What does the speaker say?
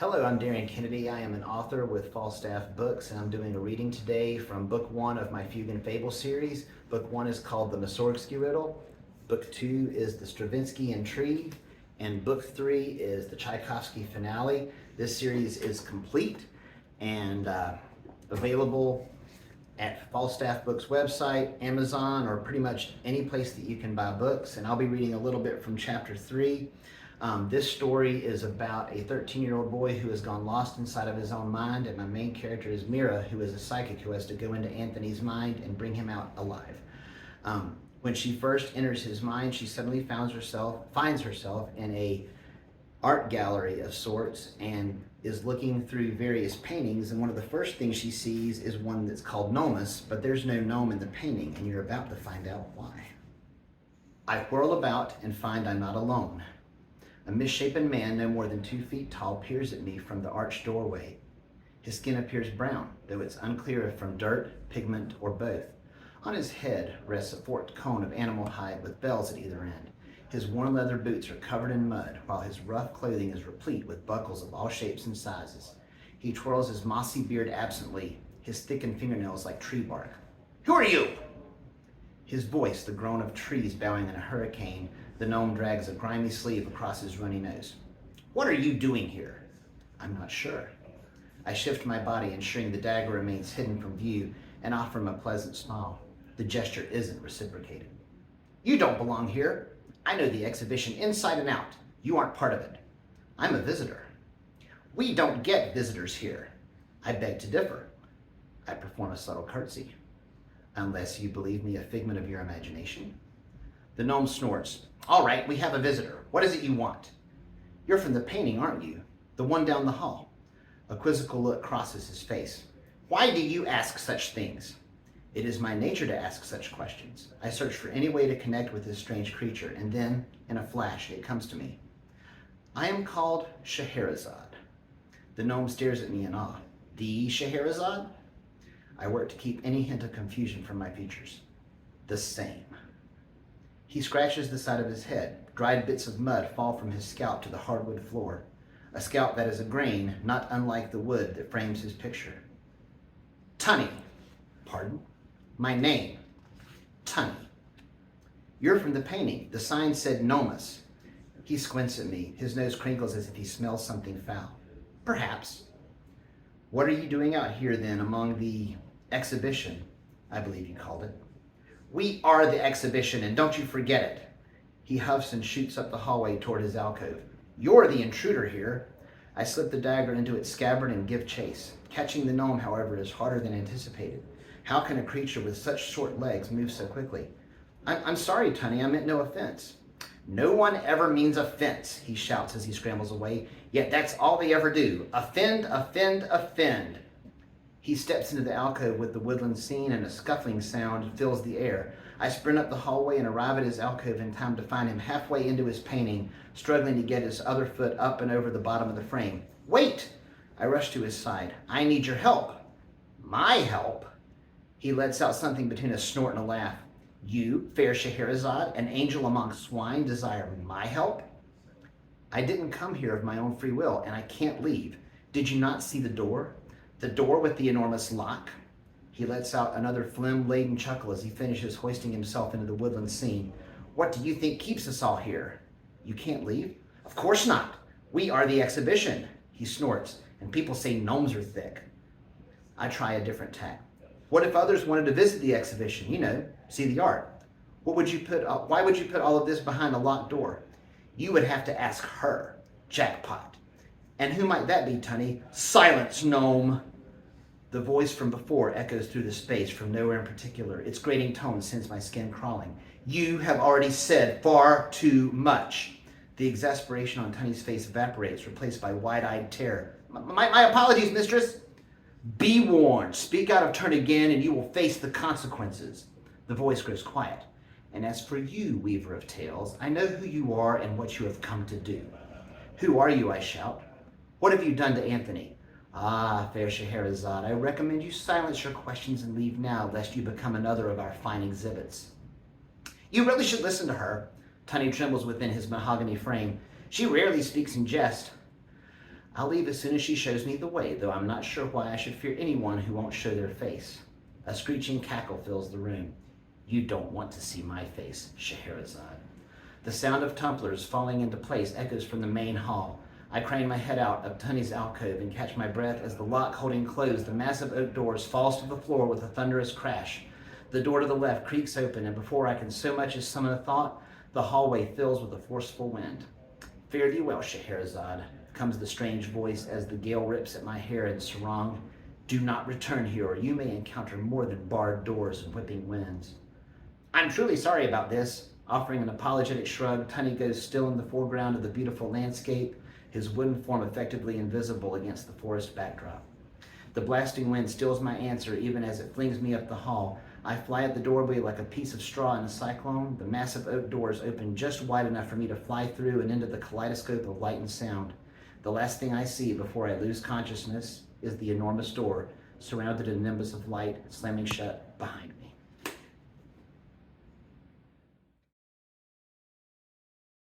Hello, I'm Darin Kennedy. I am an author with Falstaff Books, and I'm doing a reading today from Book 1 of my Fugue and Fable series. Book 1 is called the Mussorgsky Riddle. Book 2 is the Stravinsky Intrigue, and Book 3 is the Tchaikovsky Finale. This series is complete and available at Falstaff Books website, Amazon, or pretty much any place that you can buy books. And I'll be reading a little bit from chapter 3. This story is about a 13-year-old boy who has gone lost inside of his own mind, and my main character is Mira, who is a psychic who has to go into Anthony's mind and bring him out alive. When she first enters his mind, she suddenly finds herself in a art gallery of sorts and is looking through various paintings, and one of the first things she sees is one that's called Nomus, but there's no gnome in the painting, and you're about to find out why. I whirl about and find I'm not alone. A misshapen man no more than 2 feet tall peers at me from the arched doorway. His skin appears brown, though it's unclear if from dirt, pigment, or both. On his head rests a forked cone of animal hide with bells at either end. His worn leather boots are covered in mud, while his rough clothing is replete with buckles of all shapes and sizes. He twirls his mossy beard absently, his thickened fingernails like tree bark. "Who are you?" His voice, the groan of trees bowing in a hurricane. The gnome drags a grimy sleeve across his runny nose. "What are you doing here?" "I'm not sure." I shift my body, ensuring the dagger remains hidden from view, and offer him a pleasant smile. The gesture isn't reciprocated. "You don't belong here. I know the exhibition inside and out. You aren't part of it." "I'm a visitor." "We don't get visitors here." I beg to differ. I perform a subtle curtsy. "Unless you believe me a figment of your imagination." The gnome snorts. "All right, we have a visitor. What is it you want?" "You're from the painting, aren't you? The one down the hall." A quizzical look crosses his face. "Why do you ask such things?" It is my nature to ask such questions. I search for any way to connect with this strange creature, and then, in a flash, it comes to me. "I am called Scheherazade." The gnome stares at me in awe. "The Scheherazade?" I work to keep any hint of confusion from my features. "The same." He scratches the side of his head. Dried bits of mud fall from his scalp to the hardwood floor. A scalp that is a grain, not unlike the wood that frames his picture. "Tunny." "Pardon?" "My name. Tunny." "You're from the painting. The sign said Nomus." He squints at me. His nose crinkles as if he smells something foul. "Perhaps." "What are you doing out here then among the exhibition, I believe you called it?" "We are the exhibition, and don't you forget it." He huffs and shoots up the hallway toward his alcove. "You're the intruder here." I slip the dagger into its scabbard and give chase. Catching the gnome, however, is harder than anticipated. How can a creature with such short legs move so quickly? I'm sorry, Tunny, I meant no offense." "No one ever means offense," he shouts as he scrambles away. "Yet that's all they ever do. Offend, offend, offend." He steps into the alcove with the woodland scene, and a scuffling sound fills the air. I sprint up the hallway and arrive at his alcove in time to find him halfway into his painting, struggling to get his other foot up and over the bottom of the frame. "Wait!" I rush to his side. "I need your help." "My help?" He lets out something between a snort and a laugh. "You, fair Scheherazade, an angel among swine, desire my help?" "I didn't come here of my own free will, and I can't leave. Did you not see the door? The door with the enormous lock?" He lets out another phlegm-laden chuckle as he finishes hoisting himself into the woodland scene. "What do you think keeps us all here?" "You can't leave?" "Of course not. We are the exhibition." He snorts. "And people say gnomes are thick." I try a different tack. "What if others wanted to visit the exhibition? You know, see the art. Why would you put all of this behind a locked door?" "You would have to ask her." Jackpot. "And who might that be, Tunny?" "Silence, gnome." The voice from before echoes through the space from nowhere in particular. Its grating tone sends my skin crawling. "You have already said far too much." The exasperation on Tunny's face evaporates, replaced by wide-eyed terror. My apologies, mistress." "Be warned. Speak out of turn again, and you will face the consequences." The voice grows quiet. "And as for you, weaver of tales, I know who you are and what you have come to do." "Who are you?" I shout. "What have you done to Anthony?" "Ah, fair Scheherazade, I recommend you silence your questions and leave now, lest you become another of our fine exhibits." "You really should listen to her." Tunny trembles within his mahogany frame. "She rarely speaks in jest." I'll leave as soon as she shows me the way, though I'm not sure why I should fear anyone who won't show their face. A screeching cackle fills the room. You don't want to see my face, Scheherazade. The sound of tumblers falling into place echoes from the main hall. I crane my head out of Tunny's alcove and catch my breath as the lock holding closed the massive oak doors falls to the floor with a thunderous crash. The door to the left creaks open, and before I can so much as summon a thought, the hallway fills with a forceful wind. Fare thee well, Scheherazade, comes the strange voice as the gale rips at my hair and sarong. Do not return here, or you may encounter more than barred doors and whipping winds. I'm truly sorry about this. Offering an apologetic shrug, Tunny goes still in the foreground of the beautiful landscape, his wooden form effectively invisible against the forest backdrop. The blasting wind steals my answer even as it flings me up the hall. I fly at the doorway like a piece of straw in a cyclone. The massive oak doors open just wide enough for me to fly through and into the kaleidoscope of light and sound. The last thing I see before I lose consciousness is the enormous door, surrounded in a nimbus of light, slamming shut behind me.